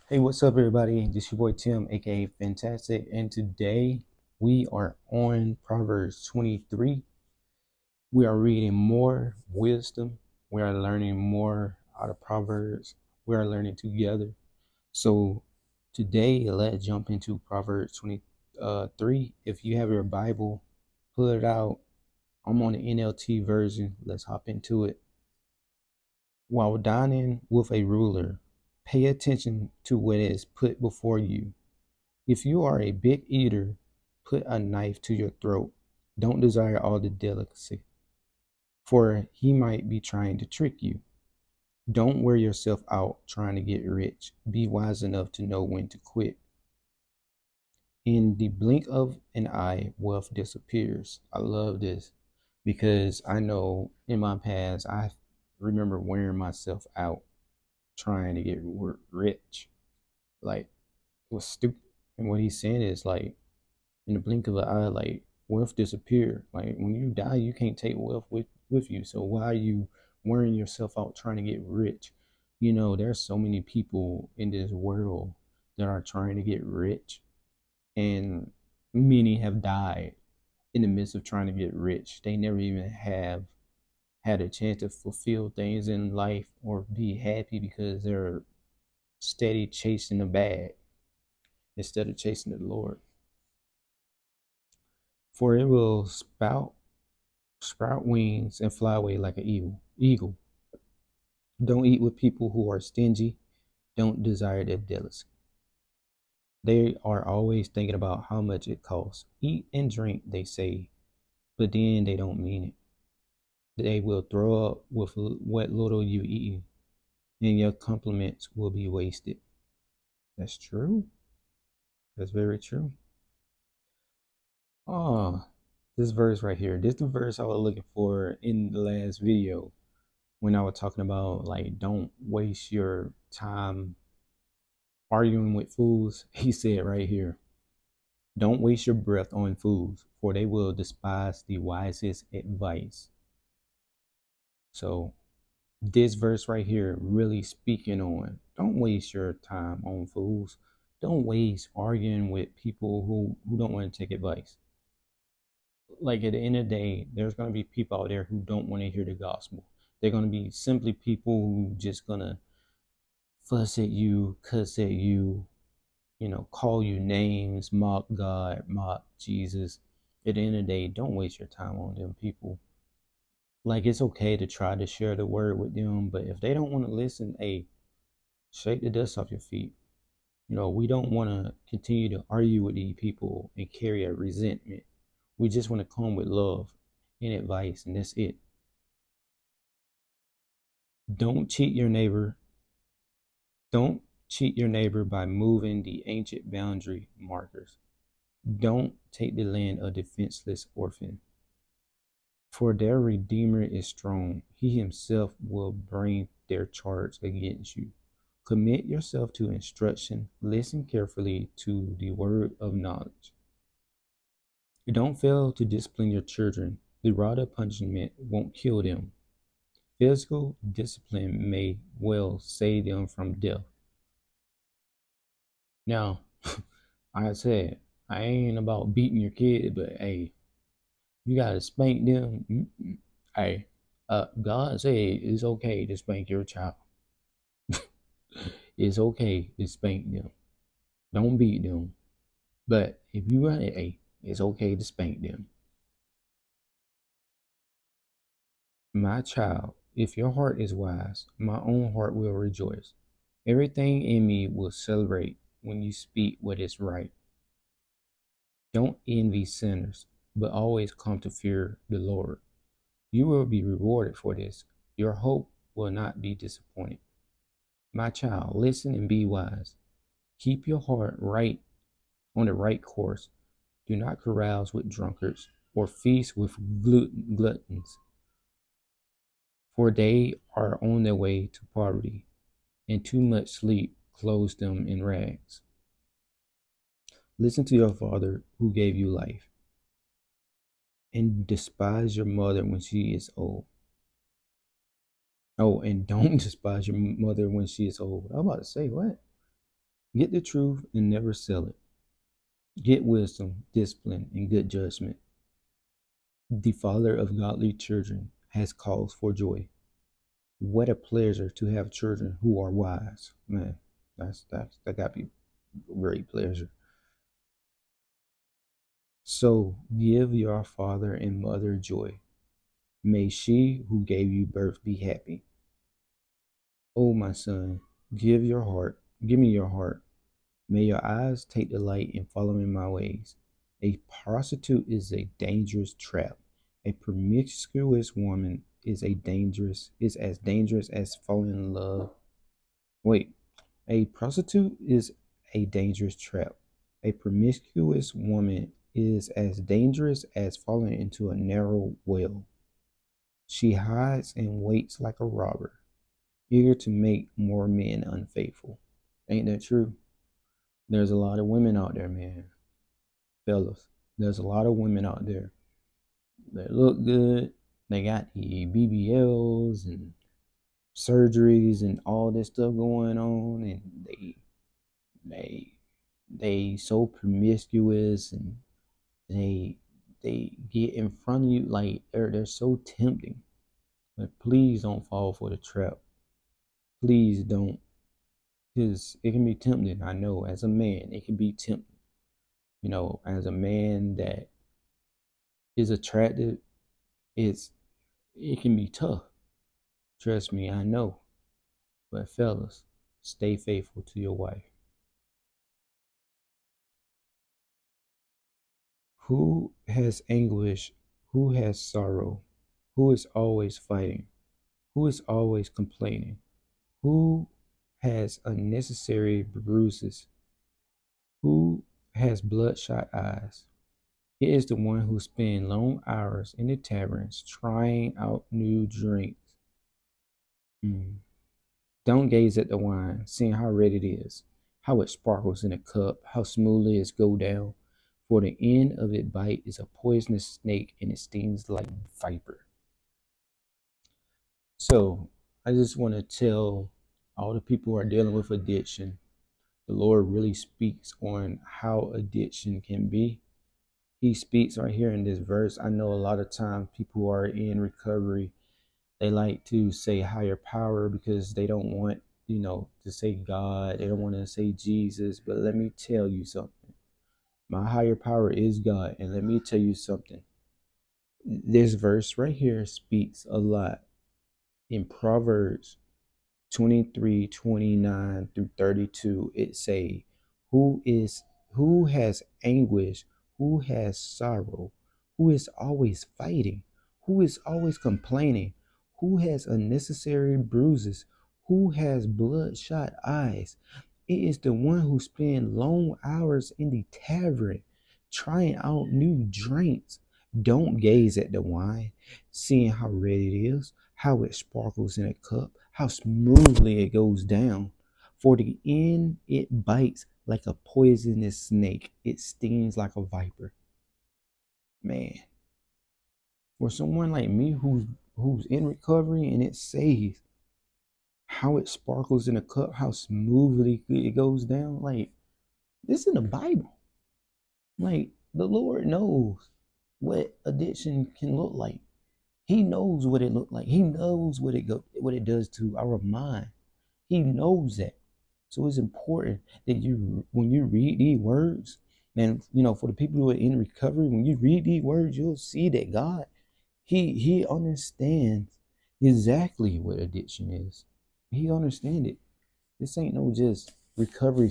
Hey, what's up, everybody? This your boy Tim, aka Fantastic, and today we are on Proverbs 23. We are reading more wisdom. We are learning more out of Proverbs. We are learning together. So today, let's jump into Proverbs 23. If you have your Bible, pull it out. I'm on the NLT version. Let's hop into it. While dining with a ruler, pay attention to what is put before you. If you are a big eater, put a knife to your throat. Don't desire all the delicacy, for he might be trying to trick you. Don't wear yourself out trying to get rich. Be wise enough to know when to quit. In the blink of an eye, wealth disappears. I love this because I know in my past, I remember wearing myself out trying to get rich. Like, it was stupid. And what he's saying is like, in the blink of an eye, like wealth disappear. Like when you die, you can't take wealth with you. So why are you wearing yourself out trying to get rich? There's so many people in this world that are trying to get rich, and many have died in the midst of trying to get rich. They never even have had a chance to fulfill things in life or be happy because they're steady chasing the bag instead of chasing the Lord. For it will sprout wings and fly away like an eagle. Don't eat with people who are stingy. Don't desire their delicacy. They are always thinking about how much it costs. Eat and drink, they say, but then they don't mean it. They will throw up with what little you eat, and your compliments will be wasted. That's true. That's very true. Oh, this verse right here. This is the verse I was looking for in the last video when I was talking about like don't waste your time arguing with fools. He said right here, don't waste your breath on fools, for they will despise the wisest advice. So this verse right here really speaking on don't waste your time on fools. Don't waste arguing with people who don't want to take advice. Like at the end of the day, there's gonna be people out there who don't want to hear the gospel. They're gonna be simply people who just gonna fuss at you, cuss at you, call you names, mock God, mock Jesus. At the end of the day, don't waste your time on them people. Like it's okay to try to share the word with them, but if they don't want to listen, hey, shake the dust off your feet. We don't want to continue to argue with these people and carry a resentment. We just want to come with love and advice, and that's it. Don't cheat your neighbor. Don't cheat your neighbor by moving the ancient boundary markers. Don't take the land of defenseless orphan. For their Redeemer is strong. He himself will bring their charge against you. Commit yourself to instruction. Listen carefully to the word of knowledge. Don't fail to discipline your children. The rod of punishment won't kill them. Physical discipline may well save them from death. Now, I said, I ain't about beating your kid, but hey, you gotta spank them. Hey, God said it's okay to spank your child. It's okay to spank them. Don't beat them. But if you run it, hey, it's okay to spank them. My child, if your heart is wise, my own heart will rejoice. Everything in me will celebrate when you speak what is right. Don't envy sinners, but always come to fear the Lord. You will be rewarded for this. Your hope will not be disappointed. My child, listen and be wise. Keep your heart right on the right course. Do not carouse with drunkards or feast with gluttons, for they are on their way to poverty, and too much sleep clothes them in rags. Listen to your father who gave you life, and despise your mother when she is old. Oh, and don't despise your mother when she is old. I'm about to say, what? Get the truth and never sell it. Get wisdom, discipline, and good judgment. The father of godly children has cause for joy. What a pleasure to have children who are wise. Man, that gotta be a great pleasure. So give your father and mother joy. May she who gave you birth be happy. O my son, give me your heart. May your eyes take delight in following my ways. A prostitute is a dangerous trap. A promiscuous woman is as dangerous as falling in love. Wait, a prostitute is a dangerous trap. A promiscuous woman is as dangerous as falling into a narrow well. She hides and waits like a robber, eager to make more men unfaithful. Ain't that true? There's a lot of women out there, man. Fellas, there's a lot of women out there. They look good. They got the BBLs and surgeries and all this stuff going on, and they they so promiscuous, and they they get in front of you like they're so tempting. But please don't fall for the trap. Please don't, because it can be tempting. I know as a man, it can be tempting. As a man that is attractive, it's it can be tough. Trust me, I know. But fellas, stay faithful to your wife. Who has anguish? Who has sorrow? Who is always fighting? Who is always complaining? Who has unnecessary bruises? Who has bloodshot eyes? It is the one who spends long hours in the taverns trying out new drinks. Mm. Don't gaze at the wine, seeing how red it is, how it sparkles in a cup, how smoothly it goes down. For the end of its bite is a poisonous snake, and it stings like viper. So I just want to tell all the people who are dealing with addiction, the Lord really speaks on how addiction can be. He speaks right here in this verse. I know a lot of times people who are in recovery, they like to say higher power because they don't want, to say God. They don't want to say Jesus. But let me tell you something. My higher power is God. And let me tell you something. This verse right here speaks a lot. In Proverbs 23:29 through 32, it say, who has anguish, who has sorrow, who is always fighting, who is always complaining, who has unnecessary bruises, who has bloodshot eyes. It is the one who spends long hours in the tavern trying out new drinks. Don't gaze at the wine, seeing how red it is, how it sparkles in a cup, how smoothly it goes down. For the end it bites like a poisonous snake, it stings like a viper. Man, for someone like me who's in recovery, and it says how it sparkles in a cup, how smoothly it goes down, like this in the Bible. Like the Lord knows what addiction can look like. He knows what it looked like. He knows what it does to our mind. He knows that. So it's important that when you read these words, and for the people who are in recovery, when you read these words, you'll see that God, He understands exactly what addiction is. He understands it. This ain't no just recovery